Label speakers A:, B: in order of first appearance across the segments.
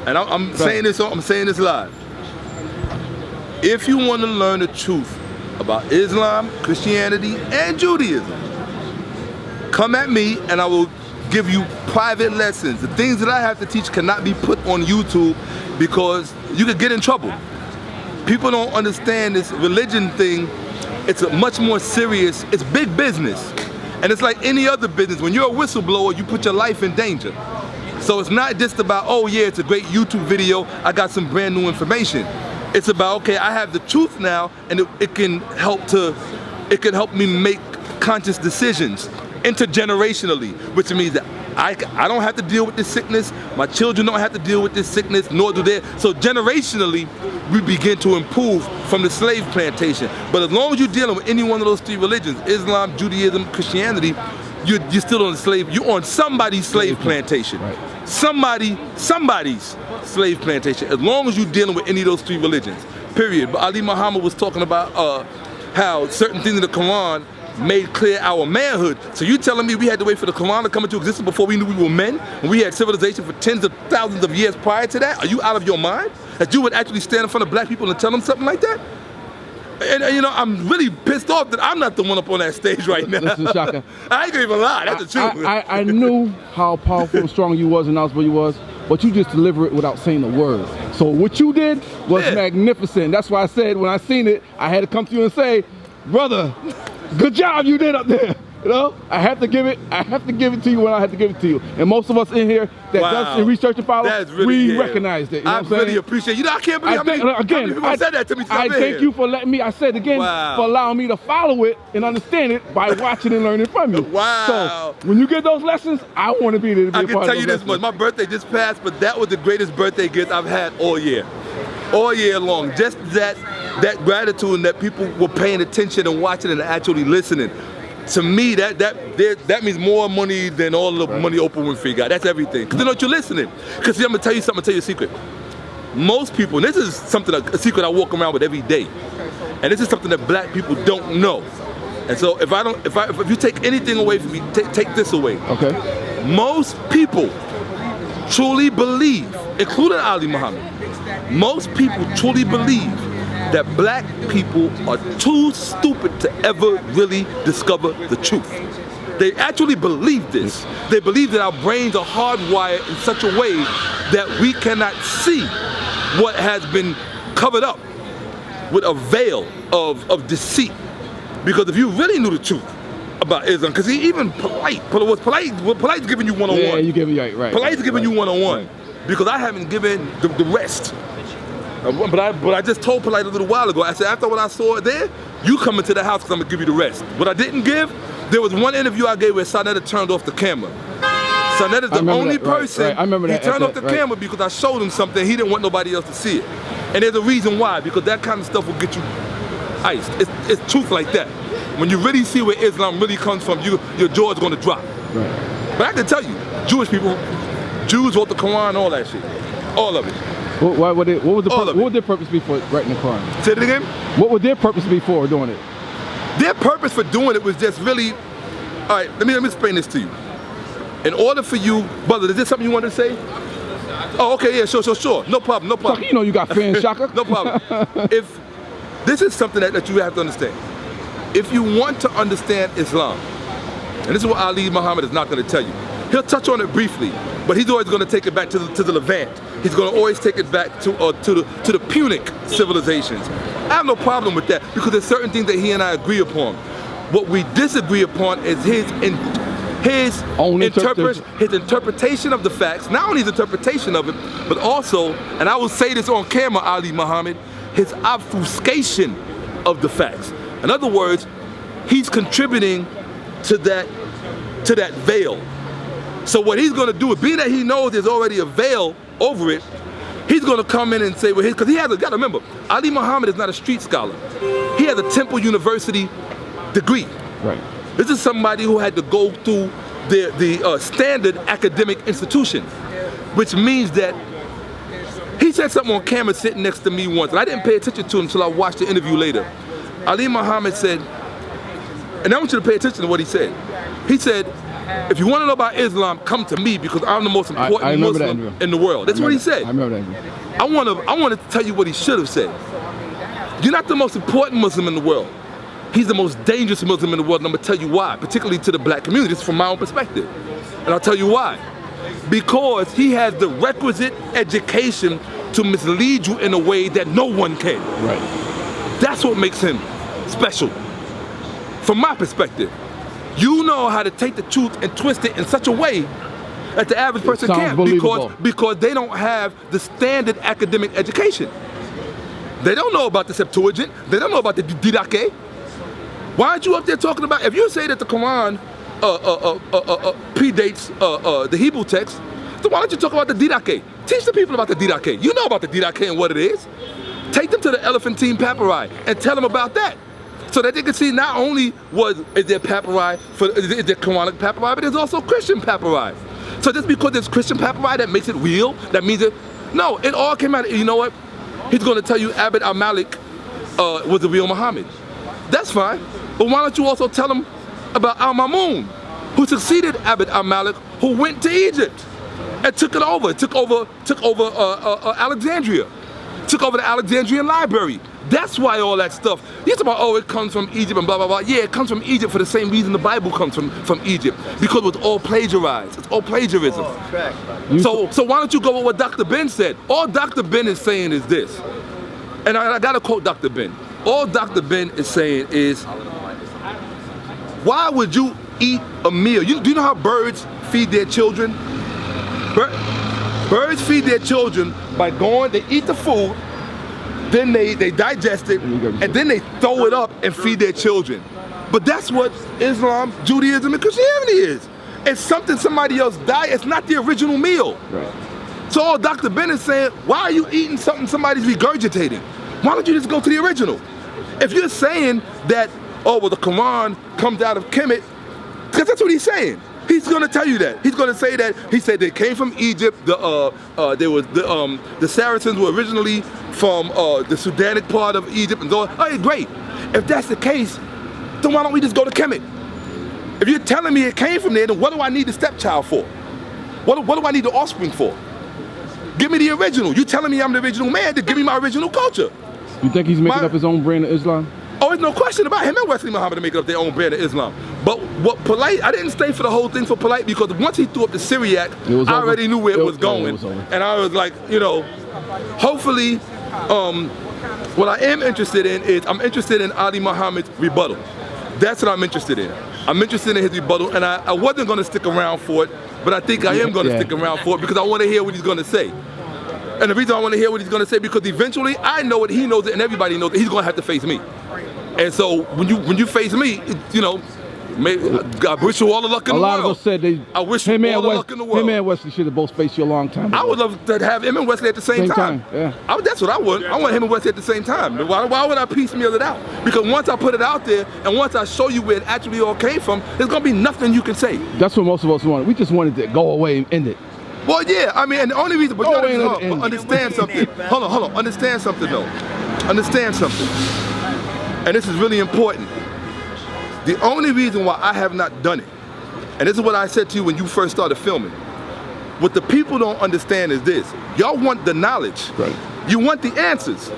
A: and I'm saying this live. If you want to learn the truth about Islam, Christianity, and Judaism, come at me and I will give you private lessons. The things that I have to teach cannot be put on YouTube because you could get in trouble. People don't understand this religion thing. It's a much more serious, it's big business. And it's like any other business. When you're a whistleblower, you put your life in danger. So it's not just about, oh yeah, it's a great YouTube video, I got some brand new information. It's about, okay, I have the truth now, and it can help me make conscious decisions intergenerationally, which means that I don't have to deal with this sickness, my children don't have to deal with this sickness, nor do they. So generationally, we begin to improve from the slave plantation. But as long as you're dealing with any one of those three religions, Islam, Judaism, Christianity, you're still on the slave, you're on somebody's slave plantation. Right. Somebody's slave plantation, as long as you're dealing with any of those three religions, period. But Ali Muhammad was talking about how certain things in the Quran made clear our manhood. So you telling me we had to wait for the Quran to come into existence before we knew we were men? When we had civilization for tens of thousands of years prior to that? Are you out of your mind? That you would actually stand in front of black people and tell them something like that? And you know, I'm really pissed off that I'm not the one up on that stage right now.
B: Listen, Shakka,
A: I ain't gonna even lie, that's the truth.
B: I knew how powerful and strong you was and knowledgeable you was, but you just deliver it without saying the words. So what you did was magnificent. That's why I said when I seen it, I had to come to you and say, brother, good job you did up there. You know, I have to give it to you when I have to give it to you. And most of us in here that does research and follow, really, we recognized it. You know what I'm saying?
A: Really appreciate it. You know, I can't believe how many people said that to me.
B: I thank you for letting me, I said again, for allowing me to follow it and understand it by watching and learning from you.
A: Wow.
B: So when you get those lessons, I want to be there to be a part of those lessons.
A: I can tell you this much, my birthday just passed, but that was the greatest birthday gift I've had all year. All year long. Just that gratitude and that people were paying attention and watching and actually listening. To me, that means more money than all the money Oprah Winfrey got. That's everything. Because they know you're listening. Because I'm gonna tell you something. I'm gonna tell you a secret. Most people, and this is something, a secret I walk around with every day, and this is something that black people don't know. And so if you take anything away from me, take this away.
B: Okay.
A: Most people truly believe, including Ali Muhammad, most people truly believe that black people are too stupid to ever really discover the truth. They actually believe this. They believe that our brains are hardwired in such a way that we cannot see what has been covered up with a veil of deceit. Because if you really knew the truth about Islam, because even Polight's giving you one-on-one.
B: Yeah, you give me right.
A: Polight's giving you one-on-one. Because I haven't given the rest. But I just told Polight a little while ago, I said, after what I saw there, you come into the house because I'm going to give you the rest. What I didn't give, there was one interview I gave where Sarnetta turned off the camera. Sarnetta's the only person,
B: I remember that,
A: he turned off the camera because I showed him something, he didn't want nobody else to see it. And there's a reason why, because that kind of stuff will get you iced. It's truth like that. When you really see where Islam really comes from, your jaw's going to drop. Right. But I can tell you, Jews wrote the Quran, all that shit. All of it.
B: What would their purpose be for writing the Quran?
A: Say it again?
B: What would their purpose be for doing it?
A: Their purpose for doing it was just really, all right, let me explain this to you. In order for you, brother, is this something you wanted to say? Oh, okay, yeah, sure. No problem.
B: Shakka, you know you got fans, Shakka.
A: No problem. If this is something that you have to understand. If you want to understand Islam, and this is what Ali Muhammad is not going to tell you. He'll touch on it briefly, but he's always going to take it back to the Levant. He's going to always take it back to the Punic civilizations. I have no problem with that because there's certain things that he and I agree upon. What we disagree upon is his interpretation of the facts, not only his interpretation of it, but also, and I will say this on camera, Ali Muhammad, his obfuscation of the facts. In other words, he's contributing to that veil. So what he's going to do is, being that he knows there's already a veil over it, he's going to come in and say, well, because you got to remember, Ali Muhammad is not a street scholar. He has a Temple University degree.
B: Right.
A: This is somebody who had to go through the standard academic institution, which means that he said something on camera sitting next to me once, and I didn't pay attention to him until I watched the interview later. Ali Muhammad said, and I want you to pay attention to what he said. He said, if you want to know about Islam, come to me because I'm the most important Muslim in the world. That's what he said.
B: I remember that.
A: I want to tell you what he should have said. You're not the most important Muslim in the world. He's the most dangerous Muslim in the world, and I'm going to tell you why, particularly to the black community. This is from my own perspective. And I'll tell you why. Because he has the requisite education to mislead you in a way that no one can.
B: Right.
A: That's what makes him special. From my perspective, you know how to take the truth and twist it in such a way that the average person can't, because they don't have the standard academic education. They don't know about the Septuagint. They don't know about the Didache. Why aren't you up there talking about, if you say that the Quran predates the Hebrew text, then why don't you talk about the Didache? Teach the people about the Didache. You know about the Didache and what it is. Take them to the Elephantine Papyri and tell them about that, so that they can see not only is there papyri, is there Quranic papyri, but there's also Christian papyri. So just because there's Christian papyri, that makes it real? That means it? No, it all came out. You know what? He's going to tell you Abd al-Malik was the real Muhammad. That's fine. But why don't you also tell him about al-Mamun, who succeeded Abd al-Malik, who went to Egypt and took it over. Took over Alexandria. Took over the Alexandrian library. That's why all that stuff. You talk about, oh, it comes from Egypt and blah, blah, blah. Yeah, it comes from Egypt for the same reason the Bible comes from Egypt. Because it was all plagiarized. It's all plagiarism. So why don't you go with what Dr. Ben said? All Dr. Ben is saying is this. And I gotta quote Dr. Ben. All Dr. Ben is saying is, why would you eat a meal? Do you know how birds feed their children? Birds feed their children by they eat the food, then they digest it, and then they throw it up and feed their children. But that's what Islam, Judaism, and Christianity is. It's something somebody else died. It's not the original meal.
B: Right.
A: So all Dr. Ben is saying, why are you eating something somebody's regurgitating? Why don't you just go to the original? If you're saying that, oh, well, the Quran comes out of Kemet, because that's what he's saying. He's going to tell you that. He's going to say that. He said they came from Egypt. The Saracens were originally from the Sudanic part of Egypt. And so, oh, great. If that's the case, then why don't we just go to Kemet? If you're telling me it came from there, then what do I need the stepchild for? What do I need the offspring for? Give me the original. You're telling me I'm the original man, then give me my original culture.
B: You think he's making up his own brand of Islam?
A: Oh, there's no question about him and Wesley Muhammad to make up their own brand of Islam. But what Polight, I didn't stay for the whole thing for Polight, because once he threw up the Syriac, I already knew where it was going. And I was like, you know, hopefully, what I am interested in is, I'm interested in Ali Muhammad's rebuttal. That's what I'm interested in. I'm interested in his rebuttal, and I wasn't going to stick around for it, but I think I am going to stick around for it, because I want to hear what he's going to say. And the reason I want to hear what he's going to say, because eventually I know it, he knows it, and everybody knows it, he's going to have to face me. And so when you face me, you know, I wish you all the luck in the world.
B: A lot of us said
A: I wish you all the luck in the world.
B: Him and Wesley should have both faced you a long time ago.
A: I would love to have him and Wesley at the same time.
B: Yeah.
A: That's what I want. I want him and Wesley at the same time. Why would I piecemeal it out? Because once I put it out there, and once I show you where it actually all came from, there's going to be nothing you can say.
B: That's what most of us wanted. We just wanted to go away and end it.
A: Well, yeah, I mean, and the only reason, but understand something. Hold on, understand something though. Understand something. And this is really important. The only reason why I have not done it, and this is what I said to you when you first started filming, what the people don't understand is this. Y'all want the knowledge.
B: Right.
A: You want the answers.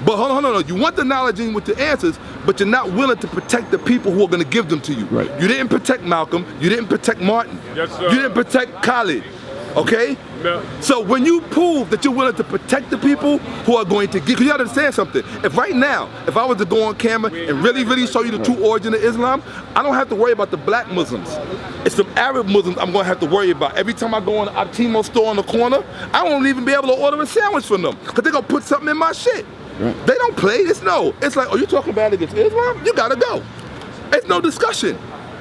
A: But hold on, you want the knowledge and with the answers, but you're not willing to protect the people who are going to give them to you.
B: Right.
A: You didn't protect Malcolm, you didn't protect Martin,
C: yes, sir.
A: You didn't protect Khalid. Okay?
C: No.
A: So when you prove that you're willing to protect the people who are going to give, because you understand something. If right now, if I was to go on camera and really show you the true origin of Islam, I don't have to worry about the black Muslims. It's the Arab Muslims I'm going to have to worry about. Every time I go in the AHMOSE store on the corner, I won't even be able to order a sandwich from them, because they're going to put something in my shit. Right. They don't play. It's like, oh, you talking bad against Islam? You got to go. It's no discussion.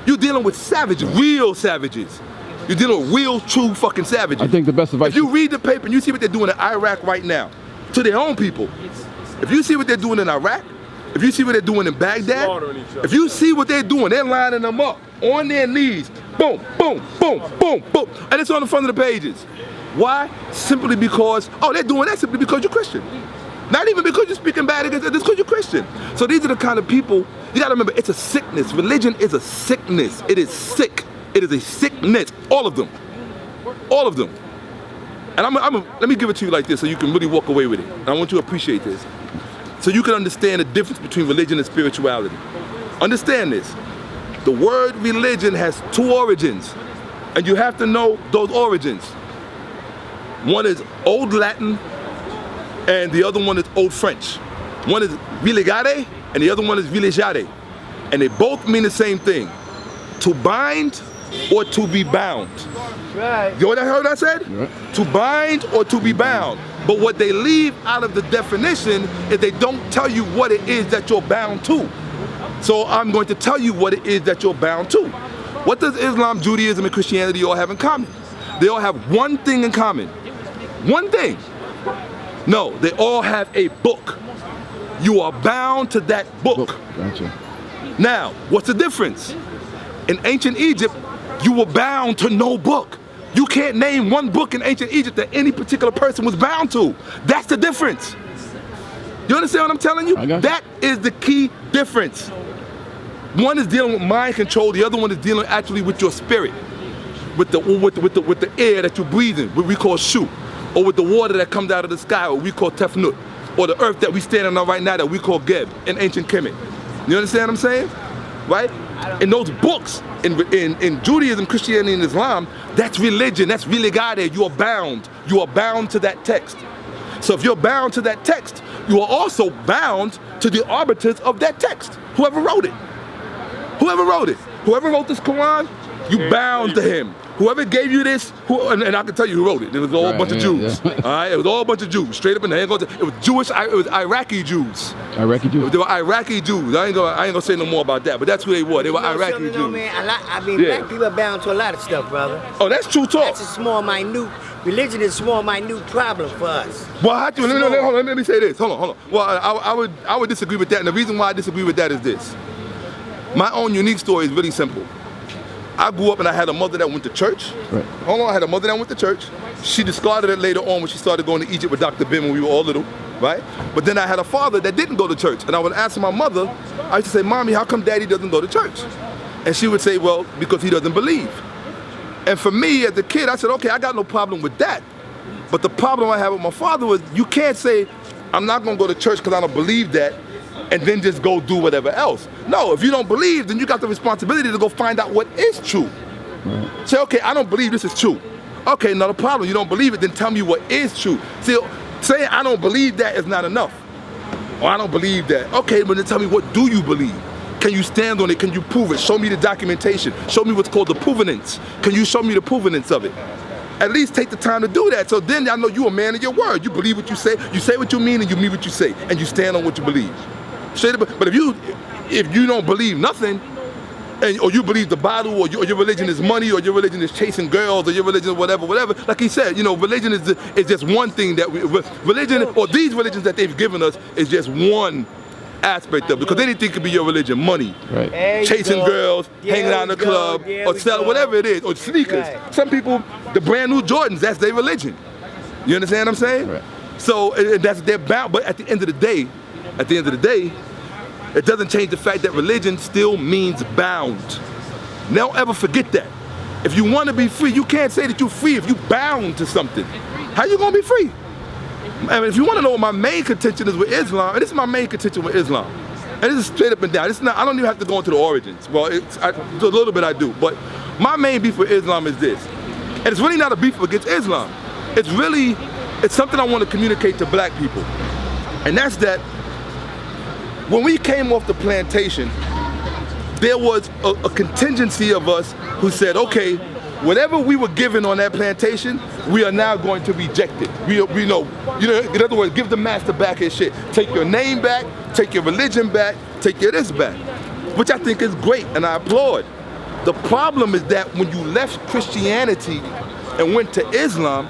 A: You're dealing with savages, real savages. You're dealing with real, true fucking savages.
B: I think the best advice.
A: If you read the paper and you see what they're doing in Iraq right now, to their own people, if you see what they're doing in Iraq, if you see what they're doing in Baghdad, if you see what they're doing, they're lining them up on their knees, boom, boom, boom, boom, boom, and it's on the front of the pages. Why? Simply because, oh, they're doing that simply because you're Christian. Not even because you're speaking bad against it, it's because you're Christian. So these are the kind of people, you gotta remember, it's a sickness. Religion is a sickness. It is sick. It is a sickness, all of them. All of them. And let me give it to you like this so you can really walk away with it. And I want you to appreciate this. So you can understand the difference between religion and spirituality. Understand this. The word religion has two origins, and you have to know those origins. One is Old Latin, and the other one is Old French. One is religare, and the other one is religare. And they both mean the same thing. To bind or to be bound.
C: Right.
A: You know what I heard I said?
B: Right.
A: To bind or to be bound. But what they leave out of the definition is they don't tell you what it is that you're bound to. So I'm going to tell you what it is that you're bound to. What does Islam, Judaism, and Christianity all have in common? They all have one thing in common. One thing. No, they all have a book. You are bound to that book.
B: Gotcha.
A: Now, what's the difference? In ancient Egypt, you were bound to no book. You can't name one book in ancient Egypt that any particular person was bound to. That's the difference. You understand what I'm telling you?
B: I got you.
A: That is the key difference. One is dealing with mind control, the other one is dealing actually with your spirit, with the air that you breathe in, what we call shu, or with the water that comes out of the sky, what we call tefnut, or the earth that we standing on right now that we call geb in ancient Kemet. You understand what I'm saying? Right? In those books, in Judaism, Christianity, and Islam, that's religion, that's religare. You are bound. You are bound to that text. So if you're bound to that text, you are also bound to the arbiters of that text, whoever wrote it. Whoever wrote it. Whoever wrote this Quran, you bound to him. Whoever gave you this, and I can tell you who wrote it. It was all a bunch of Jews.
B: Yeah.
A: All right, it was all a bunch of Jews, straight up in the head. It was Jewish. It was Iraqi Jews.
B: Iraqi Jews.
A: They were Iraqi Jews. I ain't gonna say no more about that, but that's who they were. They were Iraqi Jews.
C: Man,
A: Yeah.
C: black people are bound to a lot of stuff, brother.
A: Oh, that's true talk.
C: That's a small, minute. Religion is a small, minute problem for us.
A: Well, let me say this. Hold on. Well, I would disagree with that, and the reason why I disagree with that is this. My own unique story is really simple. I grew up and I had a mother that went to church.
B: Right.
A: Hold on, I had a mother that went to church. She discarded it later on when she started going to Egypt with Dr. Ben when we were all little, right? But then I had a father that didn't go to church. And I would ask my mother, I used to say, Mommy, how come Daddy doesn't go to church? And she would say, well, because he doesn't believe. And for me, as a kid, I said, okay, I got no problem with that. But the problem I had with my father was, you can't say, I'm not gonna go to church because I don't believe that, and then just go do whatever else. No, if you don't believe, then you got the responsibility to go find out what is true. Right. Say, okay, I don't believe this is true. Okay, not a problem. You don't believe it, then tell me what is true. See, saying I don't believe that is not enough. Or I don't believe that. Okay, but then tell me, what do you believe? Can you stand on it? Can you prove it? Show me the documentation. Show me what's called the provenance. Can you show me the provenance of it? At least take the time to do that. So then I know you're a man of your word. You believe what you say what you mean, and you mean what you say, and you stand on what you believe. But if you don't believe nothing, or you believe the Bible, or your religion is money, or your religion is chasing girls, or your religion is whatever, like he said, religion is just one thing that religion, or these religions that they've given us, is just one aspect of it, because anything could be your religion. Money,
B: right.
A: Chasing girls, hanging out in the club, or selling whatever it is, or sneakers. Right. Some people, the brand new Jordans, that's their religion. You understand what I'm saying? Right. So that's their bound. But at the end of the day, it doesn't change the fact that religion still means bound. Don't ever forget that. If you want to be free, you can't say that you're free if you're bound to something. How you gonna be free? I mean, if you want to know what my main contention is with Islam, and this is my main contention with Islam, and this is straight up and down. It's not. I don't even have to go into the origins. Well, a little bit I do, but my main beef with Islam is this, and it's really not a beef against Islam. It's something I want to communicate to black people, and that's that. When we came off the plantation, there was a contingency of us who said, okay, whatever we were given on that plantation, we are now going to reject it. We know, in other words, give the master back his shit. Take your name back, take your religion back, take your this back, which I think is great, and I applaud. The problem is that when you left Christianity and went to Islam,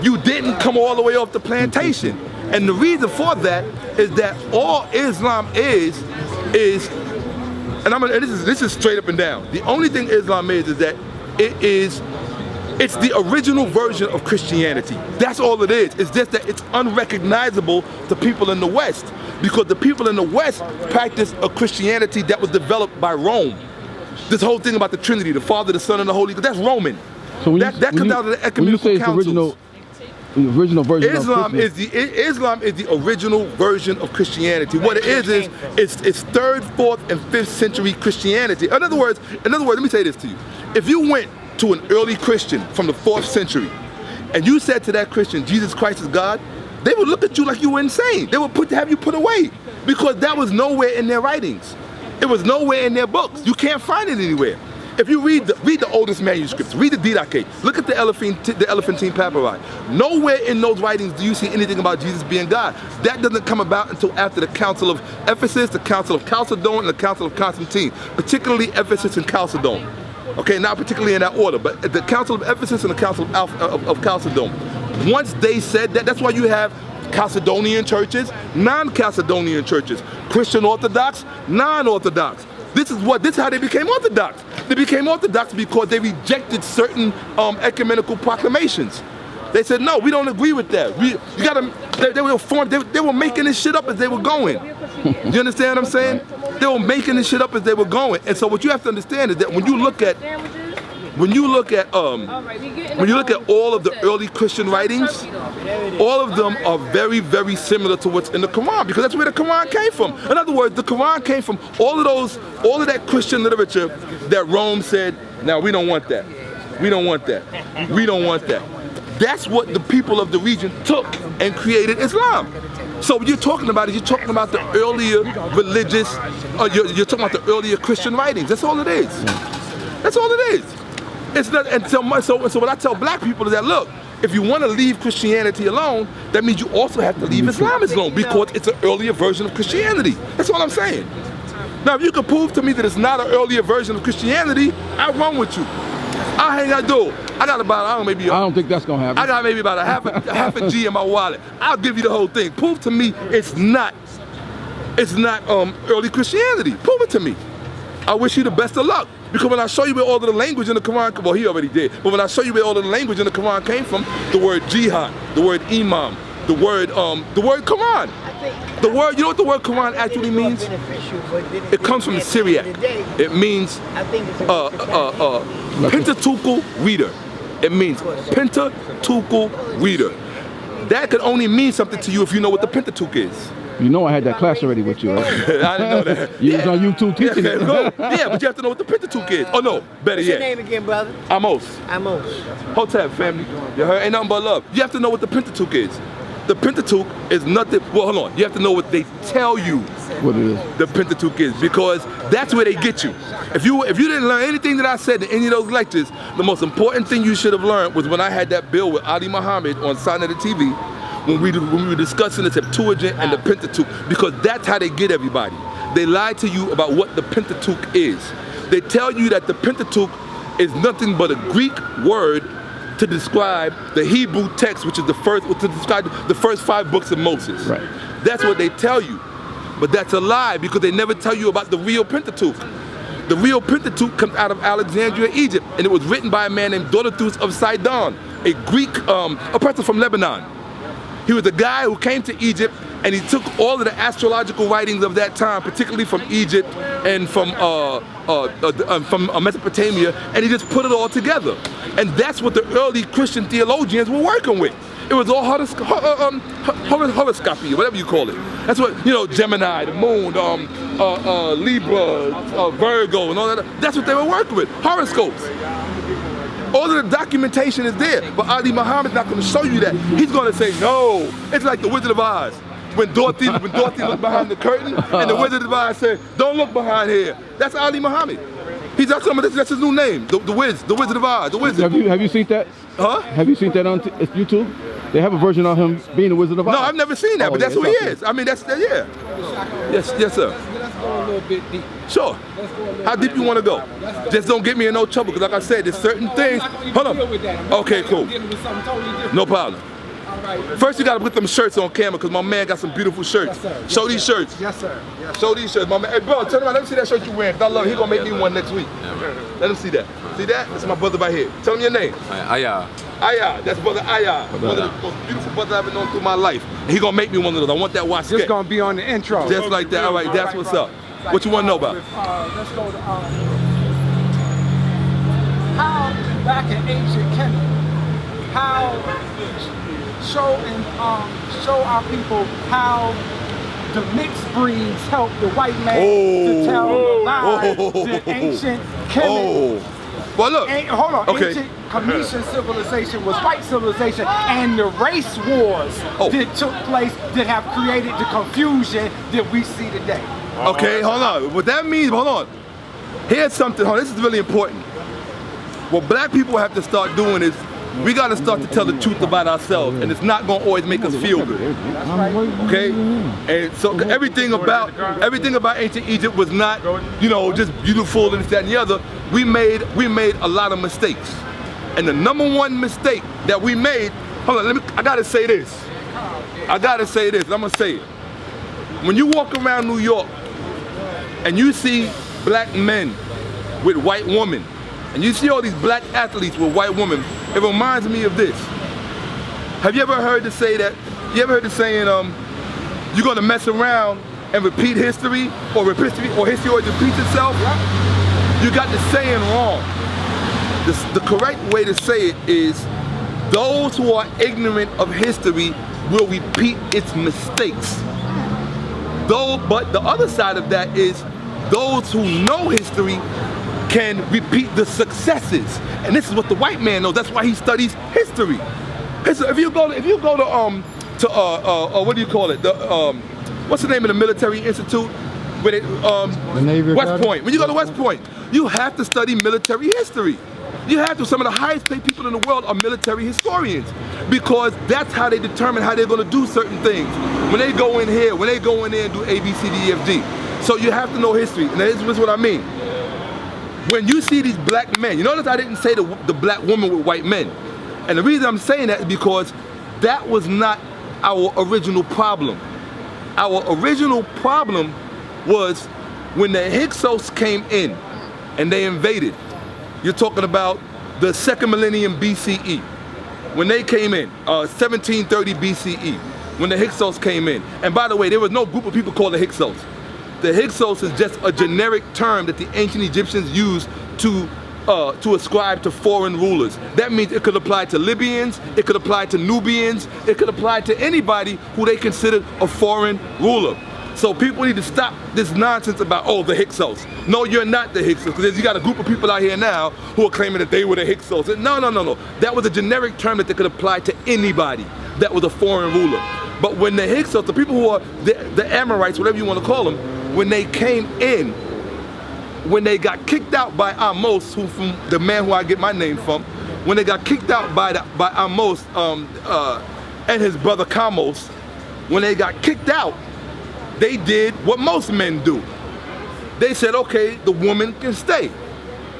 A: you didn't come all the way off the plantation. And the reason for that is that all Islam is, and this is straight up and down. The only thing Islam is that it's the original version of Christianity. That's all it is. It's just that it's unrecognizable to people in the West, because the people in the West practice a Christianity that was developed by Rome. This whole thing about the Trinity, the Father, the Son, and the Holy Ghost, that's Roman.
B: So when
A: that comes out of the ecumenical
B: when you say it's
A: councils.
B: the original version
A: Islam
B: of
A: Islam is the original version of Christianity. What it is it's 3rd, 4th, and 5th century Christianity. In other words, let me say this to you. If you went to an early Christian from the 4th century and you said to that Christian, Jesus Christ is God, they would look at you like you were insane. They would have you put away because that was nowhere in their writings. It was nowhere in their books. You can't find it anywhere. If you read the oldest manuscripts, read the Didache, look at the Elephantine Papyri. Nowhere in those writings do you see anything about Jesus being God. That doesn't come about until after the Council of Ephesus, the Council of Chalcedon, and the Council of Constantine, particularly Ephesus and Chalcedon. Okay, not particularly in that order, but the Council of Ephesus and the Council of Chalcedon. Once they said that, that's why you have Chalcedonian churches, non-Chalcedonian churches, Christian Orthodox, non-Orthodox. This is how they became Orthodox. They became Orthodox because they rejected certain ecumenical proclamations. They said, no, we don't agree with that. They were making this shit up as they were going. You understand what I'm saying? They were making this shit up as they were going. And so what you have to understand is that when you look at all of the early Christian writings, all of them are very, very similar to what's in the Quran, because that's where the Quran came from. In other words, the Quran came from all of that Christian literature that Rome said, now we don't want that. We don't want that. We don't want that. That's what the people of the region took and created Islam. So what you're talking about you're talking about the earlier religious, you're talking about the earlier Christian writings. That's all it is. That's all it is. It's not, and so what I tell black people is that, look, if you want to leave Christianity alone, that means you also have to leave Islam alone because it's an earlier version of Christianity. That's all I'm saying. Now, if you can prove to me that it's not an earlier version of Christianity, I'll run with you. I ain't gotta do. I got about, I don't think that's gonna happen. I got maybe about a half a G in my wallet. I'll give you the whole thing. Prove to me it's not early Christianity. Prove it to me. I wish you the best of luck. Because when I show you where all of the language in the Quran, well, he already did, but when I show you where all of the language in the Quran came from, the word jihad, the word imam, the word Quran. The word, you know what the word Quran actually means? It comes from the Syriac. It means Pentateuchal reader. It means Pentateuchal reader. That could only mean something to you if you know what the Pentateuch is.
B: You know I had that class already with you, right?
A: I didn't know that.
B: You was on YouTube teaching it.
A: Yeah, but you have to know what the Pentateuch is. Oh no, better yet.
C: What's your name again, brother?
A: AHMOSE.
C: AHMOSE.
A: Hotep, family. You heard? Ain't nothing but love. You have to know what the Pentateuch is. The Pentateuch is nothing, well, hold on. You have to know what they tell you
B: what it is.
A: The Pentateuch is, because that's where they get you. If you didn't learn anything that I said in any of those lectures, the most important thing you should have learned was when I had that bill with Ali Muhammad on Sign of the TV, when we were discussing the Septuagint and the Pentateuch, because that's how they get everybody. They lie to you about what the Pentateuch is. They tell you that the Pentateuch is nothing but a Greek word to describe the Hebrew text, which is to describe the first 5 books of Moses.
B: Right.
A: That's what they tell you. But that's a lie, because they never tell you about the real Pentateuch. The real Pentateuch comes out of Alexandria, Egypt, and it was written by a man named Dorotheus of Sidon, a Greek, a person from Lebanon. He was a guy who came to Egypt, and he took all of the astrological writings of that time, particularly from Egypt and from Mesopotamia, and he just put it all together. And that's what the early Christian theologians were working with. It was all horoscopy, whatever you call it. That's what, Gemini, the moon, Libra, Virgo, and all that. That's what they were working with, horoscopes. All of the documentation is there, but Ali Muhammad's not going to show you that. He's going to say, no. It's like the Wizard of Oz. When Dorothy looked behind the curtain, and the Wizard of Oz said, don't look behind here. That's Ali Muhammad. That's his new name, the Wizard of Oz, the Wizard.
B: Have you seen that?
A: Huh?
B: Have you seen that on YouTube? They have a version of him being the Wizard of Oz.
A: No, I've never seen that, but that's who he is. I mean, yeah. Yes, sir.
D: Let's go a little bit deep.
A: Sure. How deep you want to go? Just don't get me in no trouble, because like I said, there's certain things. Hold on. Okay, cool. No problem. First, you gotta put them shirts on camera, because my man got some beautiful shirts.
D: Yes,
A: Show these shirts.
D: Yes, sir. Yes,
A: Show these shirts. My man, hey, bro, turn around. Let me see that shirt you wearing. I love it. He gonna make me one next week. Let him see that. See that? That's my brother right here. Tell him your name.
E: Aya.
A: Aya. That's brother Aya. One of the most beautiful brothers I've ever known through my life. And he gonna make me one of those. I want that watch.
D: Just gonna be on the intro.
A: Just like that. All right, that's what's up. What you want to know about?
D: Let's go to back in ancient Kemet, how show our people how the mixed breeds help the white man to tell lies to ancient Kemet.
A: Well, look.
D: Hold on.
A: Okay.
D: Ancient Cometian civilization was white civilization, and the race wars that took place that have created the confusion that we see today.
A: Okay, hold on. What that means, hold on. Here's something, this is really important. What black people have to start doing is we got to start to tell the truth about ourselves, and it's not going to always make us feel good. Okay? And so everything about ancient Egypt was not, just beautiful and this, that, and the other. We made a lot of mistakes. And the number one mistake that we made, hold on, I got to say this. I'm going to say it. When you walk around New York and you see black men with white women, and you see all these black athletes with white women, it reminds me of this. Have you ever heard the saying, you're gonna mess around and repeat history, or history always repeats itself? You got the saying wrong. The correct way to say it is, those who are ignorant of history will repeat its mistakes. But the other side of that is, those who know history can repeat the successes, and this is what the white man knows. That's why he studies history. If you go to what do you call it? What's the name of the military institute?
E: The Navy
A: West Point. When you go to West Point, you have to study military history. You have to. Some of the highest paid people in the world are military historians, because that's how they determine how they're going to do certain things. When they go in here, when they go in there and do A, B, C, D, E, F, G. So you have to know history, and this is what I mean. When you see these black men, you notice I didn't say the black woman with white men. And the reason I'm saying that is because that was not our original problem. Our original problem was when the Hyksos came in and they invaded. You're talking about the second millennium BCE. When they came in, 1730 BCE, when the Hyksos came in. And by the way, there was no group of people called the Hyksos. The Hyksos is just a generic term that the ancient Egyptians used to ascribe to foreign rulers. That means it could apply to Libyans, it could apply to Nubians, it could apply to anybody who they considered a foreign ruler. So people need to stop this nonsense about, the Hyksos. No, you're not the Hyksos, because you got a group of people out here now who are claiming that they were the Hyksos. No. That was a generic term that they could apply to anybody that was a foreign ruler. But when the Hyksos, the people who are the Amorites, whatever you want to call them, when they came in, when they got kicked out by AHMOSE, from the man who I get my name from, when they got kicked out by AHMOSE and his brother Kamose, when they got kicked out, they did what most men do. They said, okay, the woman can stay.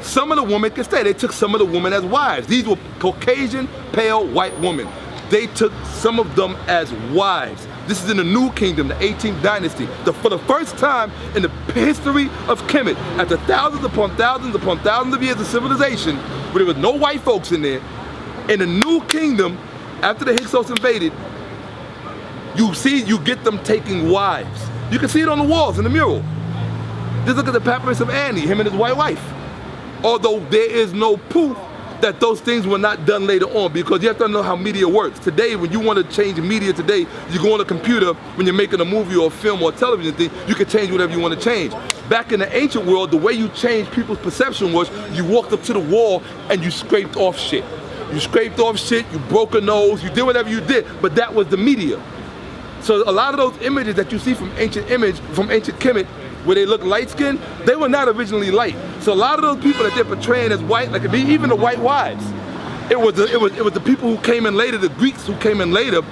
A: Some of the women can stay. They took some of the women as wives. These were Caucasian, pale, white women. They took some of them as wives. This is in the New Kingdom, the 18th dynasty. For the first time in the history of Kemet, after thousands upon thousands of years of civilization, where there was no white folks in there, in the New Kingdom, after the Hyksos invaded, you get them taking wives. You can see it on the walls in the mural. Just look at the papyrus of Annie, him and his white wife. Although there is no proof that those things were not done later on, because you have to know how media works. Today, when you want to change media today, you go on a computer, when you're making a movie or a film or a television thing, you can change whatever you want to change. Back in the ancient world, the way you changed people's perception was you walked up to the wall and you scraped off shit. You scraped off shit, you broke a nose, you did whatever you did, but that was the media. So a lot of those images that you see from ancient Kemet, where they look light-skinned, they were not originally light. So a lot of those people that they're portraying as white, like even the white wives, it was the people who came in later, the Greeks who came in later,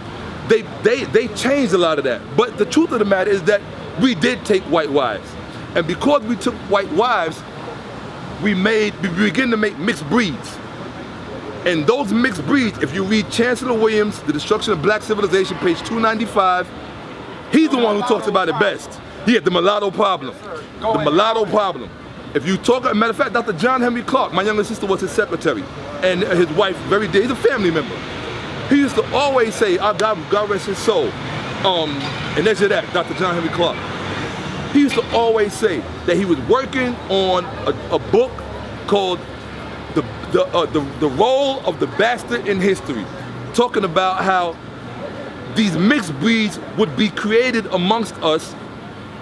A: they changed a lot of that. But the truth of the matter is that we did take white wives. And because we took white wives, we began to make mixed breeds. And those mixed breeds, if you read Chancellor Williams, The Destruction of Black Civilization, page 295, he's the one who talks about it best. He had the mulatto problem. The mulatto problem. If you talk, matter of fact, Dr. John Henry Clark, my younger sister was his secretary, and his wife, very dear, he's a family member. He used to always say, God rest his soul, and that's that, Dr. John Henry Clark. He used to always say that he was working on a book called the role of the bastard in history, talking about how these mixed breeds would be created amongst us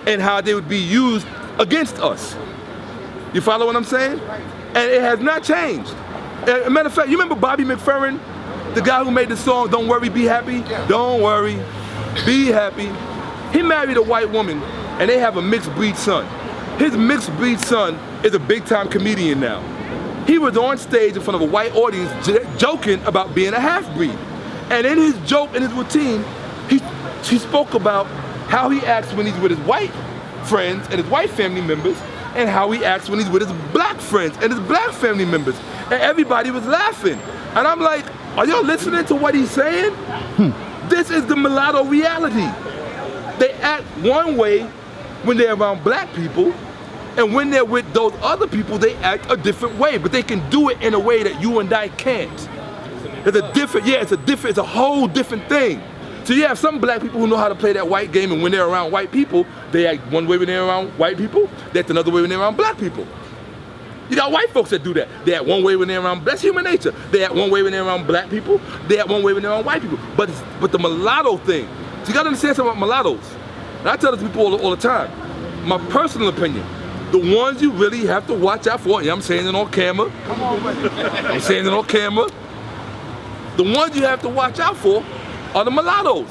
A: and how they would be used against us. You follow what I'm saying? And it has not changed. As a matter of fact, you remember Bobby McFerrin, the guy who made the song, Don't Worry, Be Happy? Don't worry, be happy. He married a white woman and they have a mixed breed son. His mixed breed son is a big time comedian now. He was on stage in front of a white audience joking about being a half-breed. And in his joke, in his routine, he spoke about how he acts when he's with his white friends and his white family members, and how he acts when he's with his black friends and his black family members. And everybody was laughing. And I'm like, are y'all listening to what he's saying? This is the mulatto reality. They act one way when they're around black people, and when they're with those other people, they act a different way, but they can do it in a way that you and I can't. It's a different, it's a whole different thing. So you have some black people who know how to play that white game, and when they're around white people, they act one way when they're around white people, they act another way when they're around black people. You got white folks that do that. They act one way when they're around, that's human nature. They act one way when they're around black people, they act one way when they're around white people. But the mulatto thing, so you gotta understand something about mulattoes. And I tell this to people all the time, my personal opinion, the ones you really have to watch out for, yeah, I'm saying it on camera. Come on, I'm saying it on camera. The ones you have to watch out for are the mulattoes.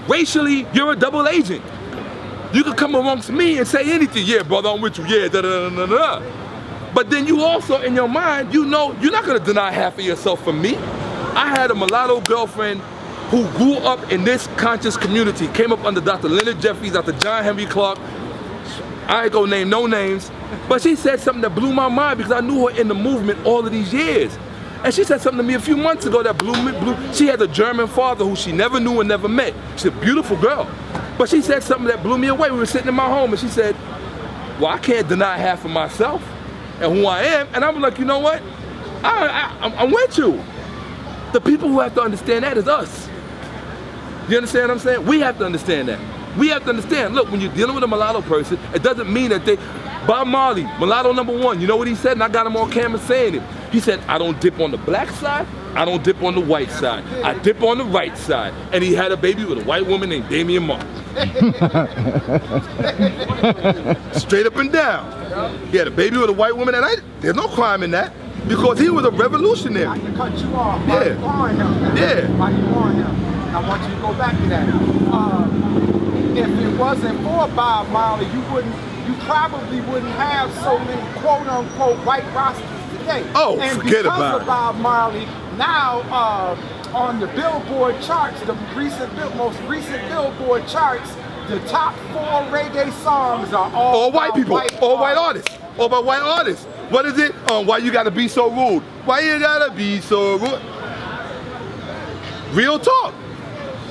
A: Racially, you're a double agent. You can come amongst me and say anything, yeah, brother, I'm with you, yeah, da da da da da. But then you also, in your mind, you know you're not gonna deny half of yourself from me. I had a mulatto girlfriend who grew up in this conscious community, came up under Dr. Leonard Jeffries, Dr. John Henry Clark. I ain't gonna name no names, but she said something that blew my mind because I knew her in the movement all of these years. And she said something to me a few months ago that blew me. She had a German father who she never knew and never met. She's a beautiful girl. But she said something that blew me away. We were sitting in my home and she said, well, I can't deny half of myself and who I am. And I'm like, you know what? I'm with you. The people who have to understand that is us. You understand what I'm saying? We have to understand that. We have to understand, look, when you're dealing with a mulatto person, it doesn't mean that Bob Marley, mulatto #1, you know what he said? And I got him on camera saying it. He said, I don't dip on the black side, I don't dip on the white side. I dip on the right side. And he had a baby with a white woman named Damian Mark. Straight up and down. He had a baby with a white woman, and there's no crime in that, because he was a revolutionary.
D: I can cut you off by you on him.
A: Yeah.
D: By you on him. I want you to go back to that. If it wasn't for Bob Marley, you probably wouldn't have so many quote-unquote white rosters today.
A: Oh,
D: and
A: forget about it.
D: because of Bob Marley, now on the Billboard charts, the most recent Billboard charts, the top 4 reggae songs are all
A: white people, all white artists, all by white artists. What is it? Why you gotta be so rude? Why you gotta be so rude? Real talk.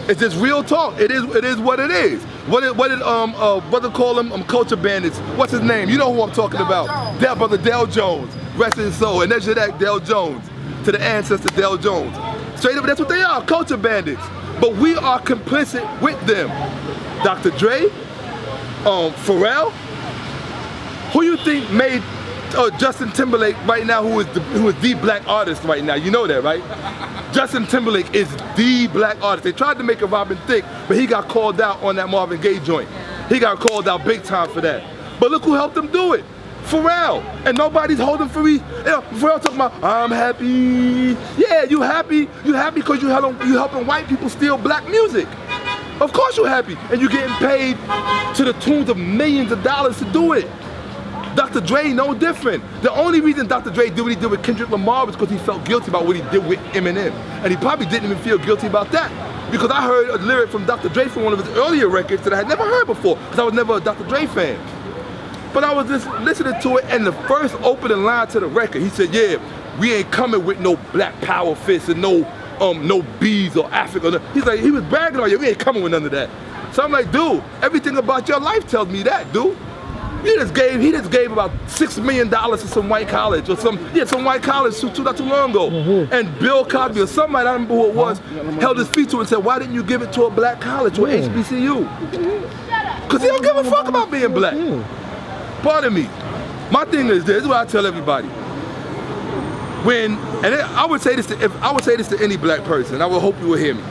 A: It's just real talk. It is what it is. What did brother call them? Culture bandits. What's his name? You know who I'm talking about. Brother Dale Jones. Rest his soul. And that's your Dale Jones. To the ancestor Dale Jones. Straight up, that's what they are, culture bandits. But we are complicit with them. Dr. Dre, Pharrell. Who you think made Justin Timberlake right now, who is the black artist right now? You know that, right? Justin Timberlake is the black artist. They tried to make a Robin Thicke, but he got called out on that Marvin Gaye joint. He got called out big time for that. But look who helped him do it. Pharrell. And nobody's holding for me. Pharrell talking about, I'm happy. Yeah, you happy? You happy because you helping white people steal black music. Of course you're happy. And you're getting paid to the tunes of millions of dollars to do it. Dr. Dre, no different. The only reason Dr. Dre did what he did with Kendrick Lamar was because he felt guilty about what he did with Eminem. And he probably didn't even feel guilty about that. Because I heard a lyric from Dr. Dre from one of his earlier records that I had never heard before, because I was never a Dr. Dre fan. But I was just listening to it, and the first opening line to the record, he said, yeah, we ain't coming with no black power fists and no bees or Africa. He's like, he was bragging on you, we ain't coming with none of that. So I'm like, dude, everything about your life tells me that, dude. He just gave about $6 million to some white college or some white college not too long ago. And Bill Cosby or somebody, I don't remember who it was, held his feet to it and said, why didn't you give it to a black college or HBCU? Because he don't give a fuck about being black. Pardon me. My thing is this is what I tell everybody. I would say this to any black person, I would hope you will hear me.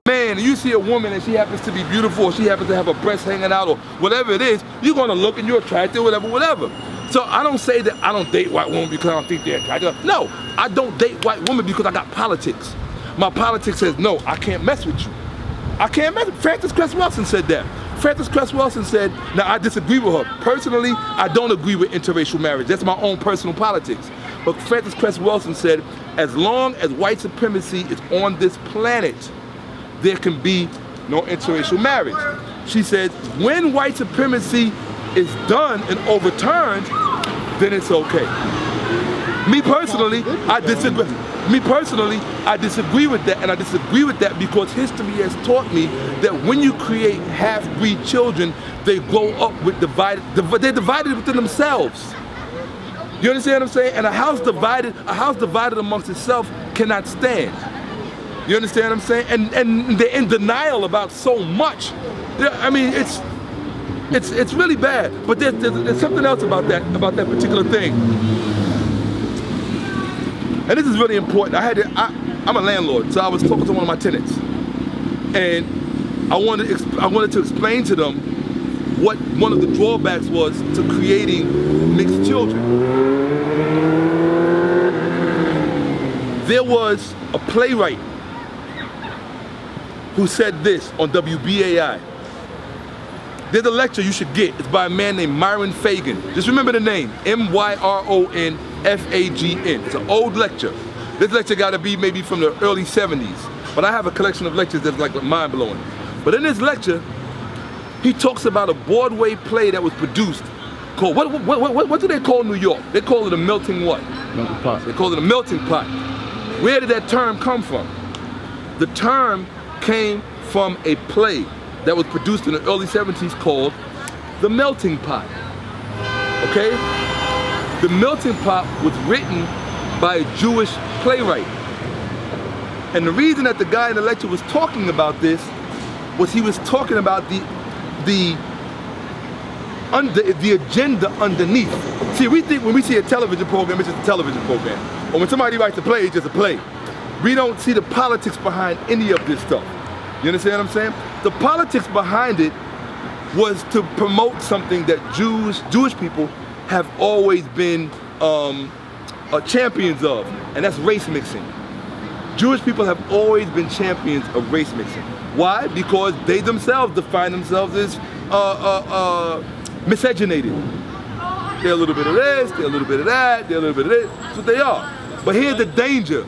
A: Man, you see a woman and she happens to be beautiful, or she happens to have her breasts hanging out, or whatever it is, you're gonna look and you're attracted, whatever. So I don't say that I don't date white women because I don't think they're attractive. No, I don't date white women because I got politics. My politics says, no, I can't mess with you. I can't mess with you. Frances Cress Welsing said that. Frances Cress Welsing said, now I disagree with her. Personally, I don't agree with interracial marriage. That's my own personal politics. But Frances Cress Welsing said, as long as white supremacy is on this planet, there can be no interracial marriage. She said, when white supremacy is done and overturned, then it's okay. Me personally, I disagree. I disagree with that, and I disagree with that because history has taught me that when you create half-breed children, they grow up with they're divided within themselves. You understand what I'm saying? And a house divided amongst itself cannot stand. You understand what I'm saying? And they're in denial about so much. I mean, it's really bad. But there's something else about that particular thing. And this is really important. I'm a landlord, so I was talking to one of my tenants, and I wanted to explain to them what one of the drawbacks was to creating mixed children. There was a playwright who said this on WBAI. There's a lecture you should get. It's by a man named Myron Fagan. Just remember the name, MYRON FAGN. It's an old lecture. This lecture got to be maybe from the early 70s. But I have a collection of lectures that's like mind-blowing. But in this lecture, he talks about a Broadway play that was produced called, what do they call New York? They call it a melting what?
B: Melting pot.
A: They call it a melting pot. Where did that term come from? The term came from a play that was produced in the early 70s called The Melting Pot. Okay? The Melting Pot was written by a Jewish playwright. And the reason that the guy in the lecture was talking about this was he was talking about the agenda underneath. See, we think when we see a television program, it's just a television program. Or when somebody writes a play, it's just a play. We don't see the politics behind any of this stuff. You understand what I'm saying? The politics behind it was to promote something that Jewish people have always been champions of, and that's race mixing. Jewish people have always been champions of race mixing. Why? Because they themselves define themselves as miscegenated. They're a little bit of this, they're a little bit of that, they're a little bit of this. That's what they are. But here's the danger.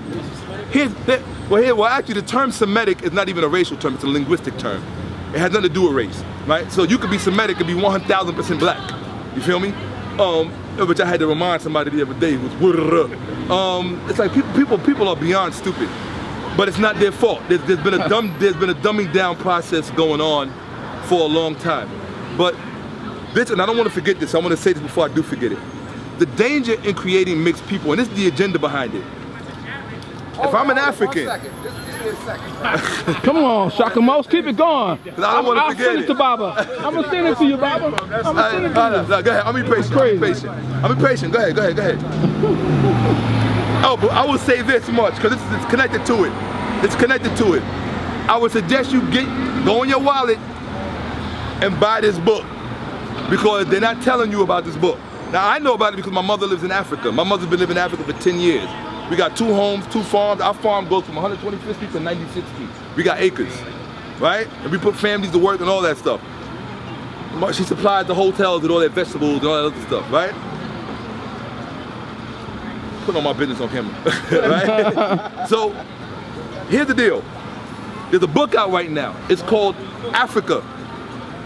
A: Actually the term Semitic is not even a racial term, it's a linguistic term. It has nothing to do with race, right? So you could be Semitic and be 1,000% black. You feel me? Which I had to remind somebody the other day. It was it's like people are beyond stupid, but it's not their fault. There's been a dumbing down process going on for a long time. But this, and I don't want to forget this. I want to say this before I do forget it. The danger in creating mixed people, and this is the agenda behind it. If I'm an African,
D: 1 second. Just give me a second.
B: Come on, Shakka Amose, keep it going.
A: I don't want to
B: I'll
A: forget
B: send it to Baba. I'm gonna send it to you, Baba. I'm gonna send it to you.
A: No, go ahead. I'm impatient. I'm impatient. Go ahead. Oh, but I will say this much because it's connected to it. It's connected to it. I would suggest you go in your wallet and buy this book because they're not telling you about this book. Now I know about it because my mother lives in Africa. My mother's been living in Africa for 10 years. We got 2 homes, 2 farms. Our farm goes from 125th Street to 96th Street. We got acres, right? And we put families to work and all that stuff. She supplies the hotels with all their vegetables and all that other stuff, right? Put all my business on camera, right? So, here's the deal. There's a book out right now. It's called Africa,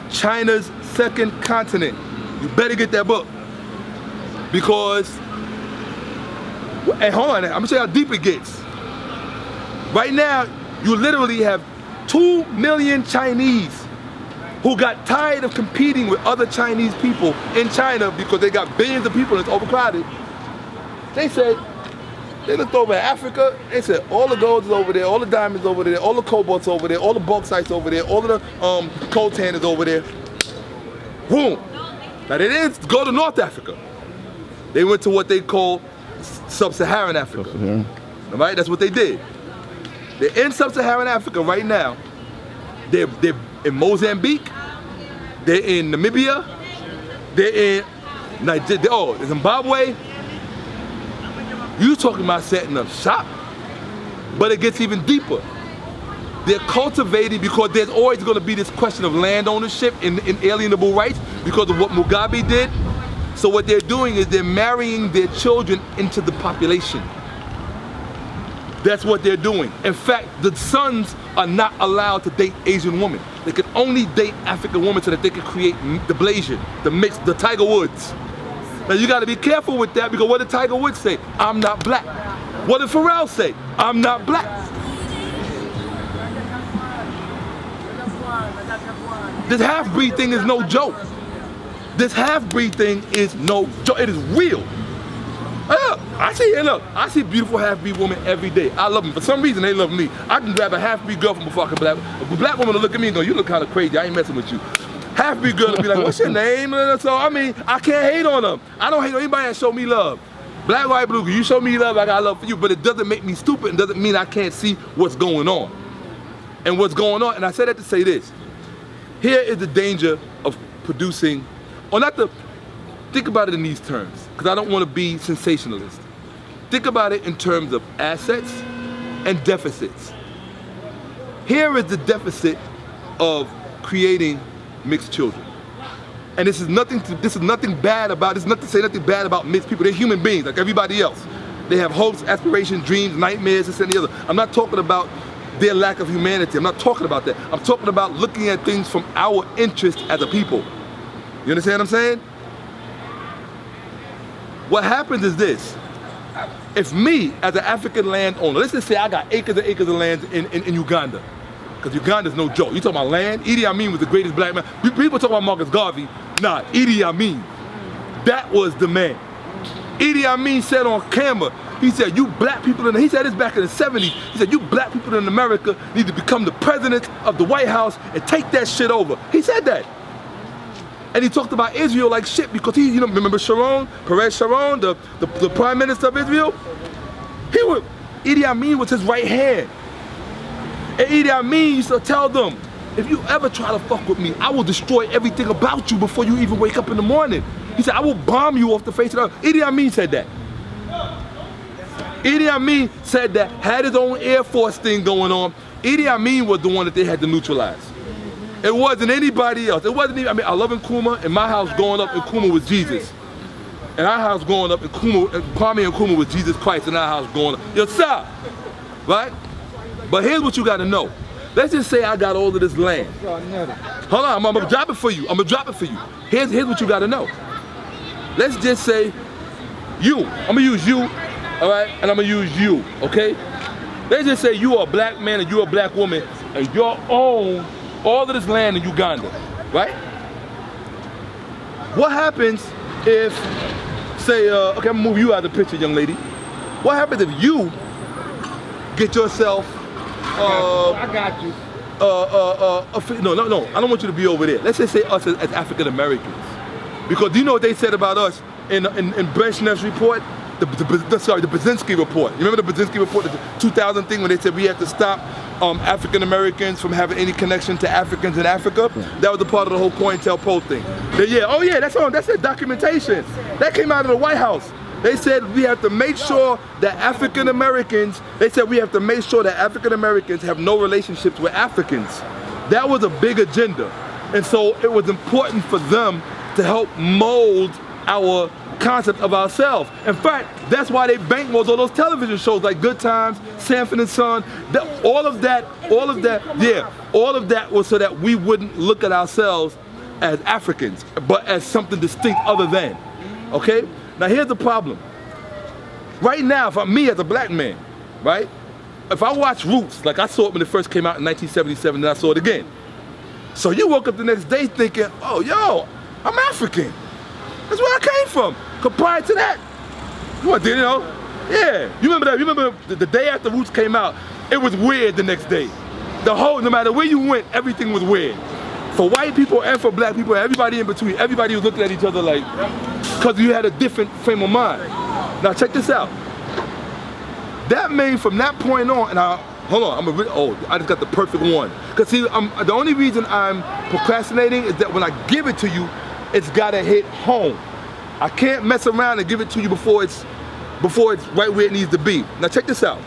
A: China's Second Continent. You better get that book because, and hold on, I'm gonna show you how deep it gets. Right now, you literally have 2 million Chinese who got tired of competing with other Chinese people in China because they got billions of people and it's overcrowded. They looked over at Africa, they said all the gold is over there, all the diamonds over there, all the cobalt's over there, all the bauxite's over there, all of the coltan is over there. Boom. Now they didn't go to North Africa. They went to what they call Sub-Saharan Africa.
B: Sub-Saharan.
A: All right, that's what they did. They're in Sub-Saharan Africa right now. They're in Mozambique. They're in Namibia. They're in Nigeria. Oh, Zimbabwe. You talking about setting up shop, but it gets even deeper. They're cultivating because there's always going to be this question of land ownership and inalienable rights because of what Mugabe did. So what they're doing is they're marrying their children into the population. That's what they're doing. In fact, the sons are not allowed to date Asian women. They can only date African women so that they can create the Blasian, the mix, the Tiger Woods. Now you got to be careful with that because what did Tiger Woods say? I'm not black. What did Pharrell say? I'm not black. This half-breed thing is no joke. This half-breed thing is no joke. It is real. Look, I see beautiful half-breed women every day. I love them. For some reason, they love me. I can grab a half-breed girl from a fucking black. A black woman will look at me and go, "You look kind of crazy. I ain't messing with you." Half-breed girl will be like, "What's your name?" So I mean, I can't hate on them. I don't hate on anybody that show me love. Black, white, blue. You show me love, I got love for you. But it doesn't make me stupid. It doesn't mean I can't see what's going on. And what's going on. And I say that to say this. Here is the danger of producing, or not the. Think about it in these terms, because I don't want to be sensationalist. Think about it in terms of assets and deficits. Here is the deficit of creating mixed children. And this is nothing bad about, this is not to say nothing bad about mixed people. They're human beings like everybody else. They have hopes, aspirations, dreams, nightmares, this and the other. I'm not talking about their lack of humanity. I'm not talking about that. I'm talking about looking at things from our interest as a people. You understand what I'm saying? What happens is this. If me, as an African landowner, let's just say I got acres and acres of land in Uganda, because Uganda is no joke. You talking about land? Idi Amin was the greatest black man. People talk about Marcus Garvey. Nah, Idi Amin. That was the man. Idi Amin said on camera, he said, you black people, he said this back in the 70s, he said, you black people in America need to become the president of the White House and take that shit over. He said that. And he talked about Israel like shit because he, remember Sharon, Perez Sharon, the prime minister of Israel? Idi Amin was his right hand. And Idi Amin used to tell them, if you ever try to fuck with me, I will destroy everything about you before you even wake up in the morning. He said, I will bomb you off the face of the earth. Idi Amin said that. Idi Amin said that, had his own Air Force thing going on. Idi Amin was the one that they had to neutralize. It wasn't anybody else. It wasn't even, I love Nkrumah. In my house growing up, Nkrumah was Jesus. In our house growing up, Kwame Nkrumah was Jesus Christ in our house growing up. Yo, sir, right? But here's what you gotta know. Let's just say I got all of this land. Hold on, I'm gonna drop it for you. Here's what you gotta know. Let's just say you, I'm gonna use you, all right? And I'm gonna use you, okay? Let's just say you are a black man and you're a black woman and you own all of this land in Uganda, right? What happens if, say, okay, I'm gonna move you out of the picture, young lady. What happens if you get yourself,
D: I got you.
A: No, I don't want you to be over there. Let's just say us as African Americans. Because do you know what they said about us in Brezhnev's report? The Brzezinski report. You remember the Brzezinski report, the 2000 thing when they said we have to stop African Americans from having any connection to Africans in Africa? That was a part of the whole COINTELPRO thing. That's a documentation. That came out of the White House. They said we have to make sure that African Americans have no relationships with Africans. That was a big agenda. And so it was important for them to help mold our concept of ourselves. In fact, that's why they bankrolled all those television shows like Good Times, Sanford and Son. All of that was so that we wouldn't look at ourselves as Africans, but as something distinct other than. Okay? Now here's the problem. Right now, if I'm me as a black man, right? If I watch Roots, like I saw it when it first came out in 1977, and I saw it again. So you woke up the next day thinking, oh, yo, I'm African. That's where I came from. Because prior to that, yeah. You remember that? You remember the day after Roots came out, it was weird the next day. No matter where you went, everything was weird. For white people and for black people, everybody in between, everybody was looking at each other like, because you had a different frame of mind. Now check this out. That made from that point on, and hold on, I just got the perfect one. Cause see, the only reason I'm procrastinating is that when I give it to you, it's gotta hit home. I can't mess around and give it to you before it's right where it needs to be. Now check this out.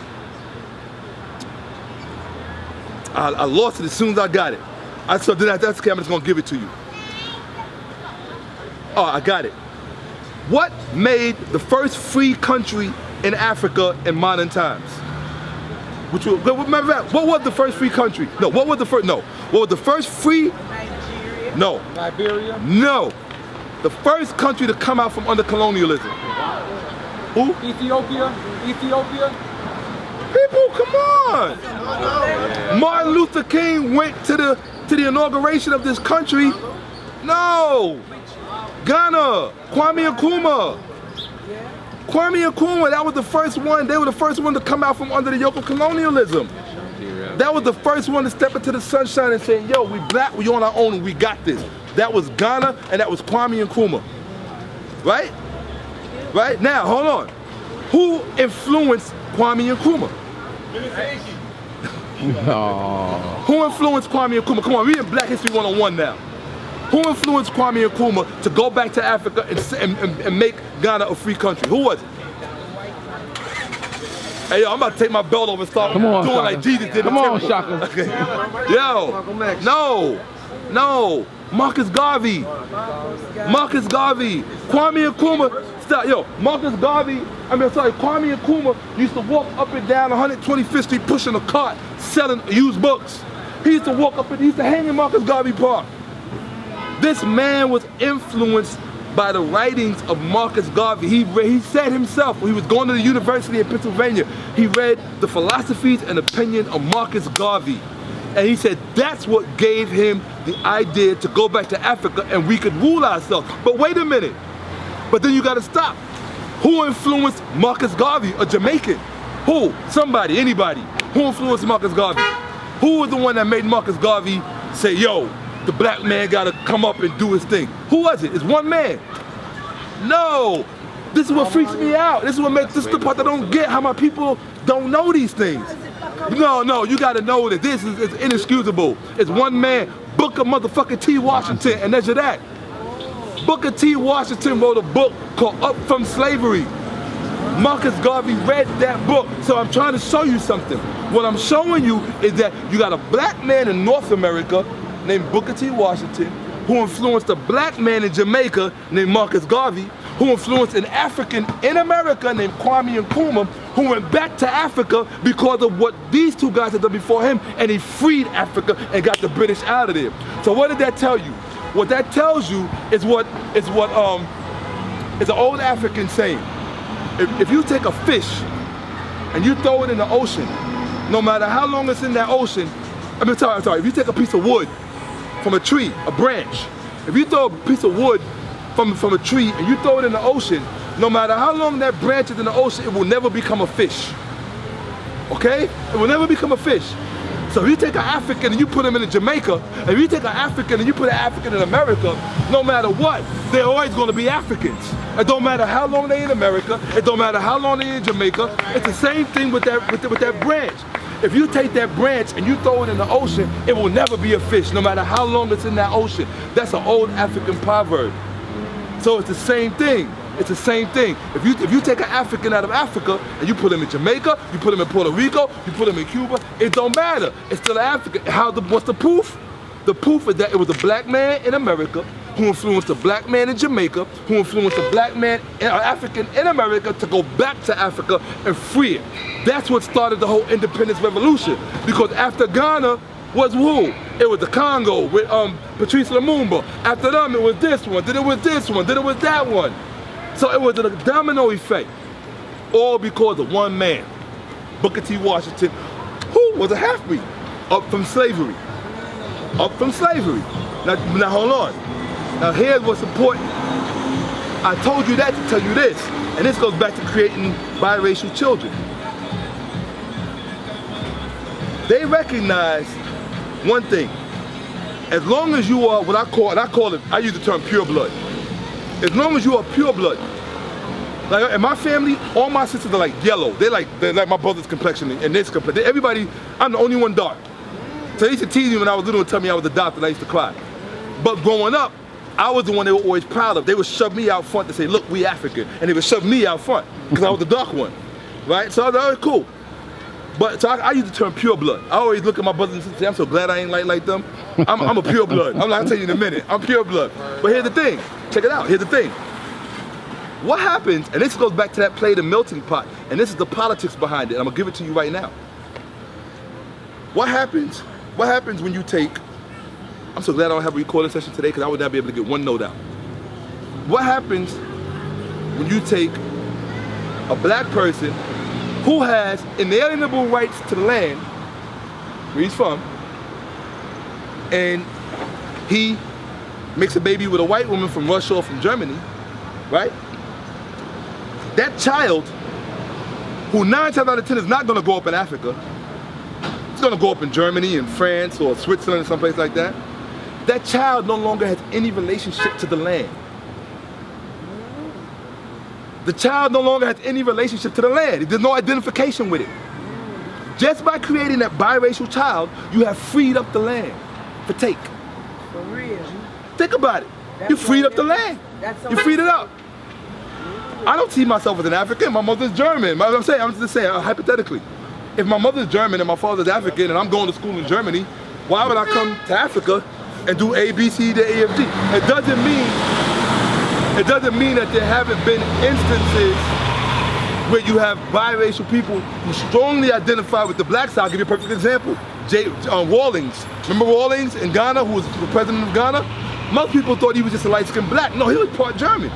A: I lost it as soon as I got it. So then that's okay, I'm just gonna give it to you. Oh, I got it. What made the first free country in Africa in modern times? What was the first free country? No, what was the first free?
C: Nigeria.
A: No.
D: Liberia.
A: No. The first country to come out from under colonialism. Who?
D: Ethiopia.
A: People, come on. Martin Luther King went to the inauguration of this country. No. Ghana, Kwame Nkrumah. Kwame Nkrumah, that was the first one. They were the first one to come out from under the yoke of colonialism. That was the first one to step into the sunshine and say, yo, we black, we on our own, and we got this. That was Ghana, and that was Kwame Nkrumah. Right? Right? Now, hold on. Who influenced Kwame Nkrumah? Who influenced Kwame Nkrumah? Come on, we in Black History 101 now. Who influenced Kwame Nkrumah to go back to Africa and make Ghana a free country? Who was it? Hey, yo, I'm about to take my belt off and start doing
B: Shaka.
A: like Jesus did.
B: Come on, Shaka.
A: Okay. Yo, no, Marcus Garvey. Kwame Nkrumah, stop, yo, Kwame Nkrumah used to walk up and down 125th Street pushing a cart, selling used books. He used to walk up and he used to hang in Marcus Garvey Park. This man was influenced by the writings of Marcus Garvey. He said himself, when he was going to the University of Pennsylvania, he read the philosophies and opinion of Marcus Garvey. And he said that's what gave him the idea to go back to Africa and we could rule ourselves. But wait a minute, but then you gotta stop. Who influenced Marcus Garvey, a Jamaican? Who? Somebody, anybody. Who influenced Marcus Garvey? Who was the one that made Marcus Garvey say, yo, the black man gotta come up and do his thing? Who was it? It's one man. No, this is what freaks me out. This is the part that I don't get, how my people don't know these things. No, you gotta know that this is inexcusable. It's one man, Booker motherfucking T. Washington, and that's that. Booker T. Washington wrote a book called Up From Slavery. Marcus Garvey read that book, so I'm trying to show you something. What I'm showing you is that you got a black man in North America named Booker T. Washington, who influenced a black man in Jamaica named Marcus Garvey, who influenced an African in America named Kwame Nkrumah, who went back to Africa because of what these two guys had done before him, and he freed Africa and got the British out of there. So what did that tell you? What that tells you is what is an old African saying. If you take a fish and you throw it in the ocean, no matter how long it's in that ocean, I'm sorry, if you take a piece of wood from a tree, a branch, if you throw a piece of wood from a tree and you throw it in the ocean, no matter how long that branch is in the ocean, it will never become a fish. Okay? It will never become a fish. So if you take an African and you put him in Jamaica, and if you take an African and you put an African in America, no matter what, they're always going to be Africans. It don't matter how long they're in America, it don't matter how long they're in Jamaica, it's the same thing with that branch. If you take that branch and you throw it in the ocean, it will never be a fish, no matter how long it's in that ocean. That's an old African proverb. So it's the same thing. It's the same thing. If you take an African out of Africa and you put him in Jamaica, you put him in Puerto Rico, you put him in Cuba, it don't matter. It's still African. What's the proof? The proof is that it was a black man in America who influenced a black man in Jamaica, who influenced a black man, African in America to go back to Africa and free it. That's what started the whole independence revolution. Because after Ghana was who? It was the Congo with Patrice Lumumba. After them, it was this one, then it was this one, then it was that one. So it was a domino effect, all because of one man, Booker T. Washington, who was a half-breed, up from slavery. Up from slavery. Now hold on. Now here's what's important. I told you that to tell you this, and this goes back to creating biracial children. They recognize one thing. As long as you are I use the term pure blood. As long as you are pure blood, Like in my family, all my sisters are like yellow. They're like my brother's complexion and this complexion. Everybody, I'm the only one dark. So they used to tease me when I was little and tell me I was adopted. I used to cry. But growing up, I was the one they were always proud of. They would shove me out front to say, look, we African. And they would shove me out front because I was the dark one, right? So I was like, all right, cool. But so I used to turn pure blood. I always look at my brothers and sisters and say, I'm so glad I ain't like them. I'm a pure blood. I'll tell you in a minute. I'm pure blood. But here's the thing. Check it out. Here's the thing. What happens, and this goes back to that play, The Melting Pot, and this is the politics behind it. I'm gonna give it to you right now. What happens when you take, I'm so glad I don't have a recording session today because I would not be able to get one note out. What happens when you take a black person who has inalienable rights to the land where he's from, and he makes a baby with a white woman from Russia or from Germany, right? That child, who 9 times out of 10 is not gonna grow up in Africa, it's gonna grow up in Germany and France or Switzerland or someplace like that. That child no longer has any relationship to the land. The child no longer has any relationship to the land. There's no identification with it. Just by creating that biracial child, you have freed up the land for take.
C: For real.
A: Think about it. You freed up the land. You freed it up. I don't see myself as an African. My mother's German. I'm just saying, hypothetically. If my mother's German and my father's African and I'm going to school in Germany, why would I come to Africa and do A, B, C, D, E, F, G? It doesn't mean that there haven't been instances where you have biracial people who strongly identify with the black side. I'll give you a perfect example. Rawlings. Remember Rawlings in Ghana, who was the president of Ghana? Most people thought he was just a light-skinned black. No, he was part German.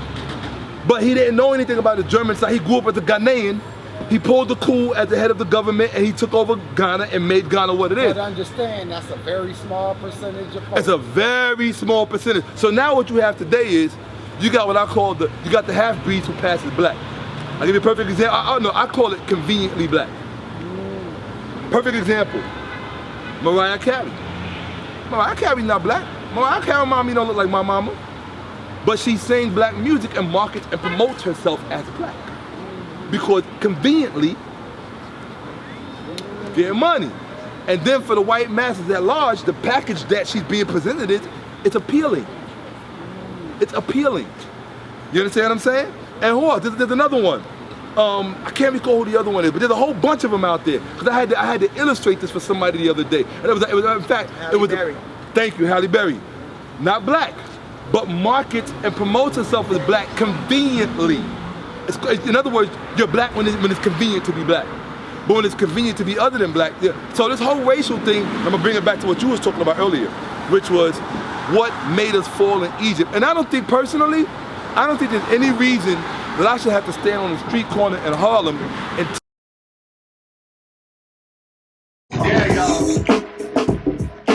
A: But he didn't know anything about the German side. He grew up as a Ghanaian. He pulled the coup as the head of the government and he took over Ghana and made Ghana what it is.
D: But understand, that's a very small percentage of folks.
A: It's a very small percentage. So now what you have today is, you got what I call you got the half-breeds who pass as black. I'll give you a perfect example. I call it conveniently black. Perfect example, Mariah Carey. Mariah Carey's not black. Mariah Carey mommy don't look like my mama. But she sings black music and markets and promotes herself as black. Because conveniently, getting money. And then for the white masses at large, the package that she's being presented is, it's appealing. It's appealing. You understand what I'm saying? And hold on, there's another one. I can't recall who the other one is, but there's a whole bunch of them out there. Because I had to illustrate this for somebody the other day. And it was in fact,
C: Halle Berry.
A: Thank you, Halle Berry. Not black, but markets and promotes herself as black conveniently. In other words, you're black when it's convenient to be black. But when it's convenient to be other than black, yeah. So this whole racial thing, I'm gonna bring it back to what you was talking about earlier, which was what made us fall in Egypt. And I don't think personally, there's any reason that I should have to stand on the street corner in Harlem and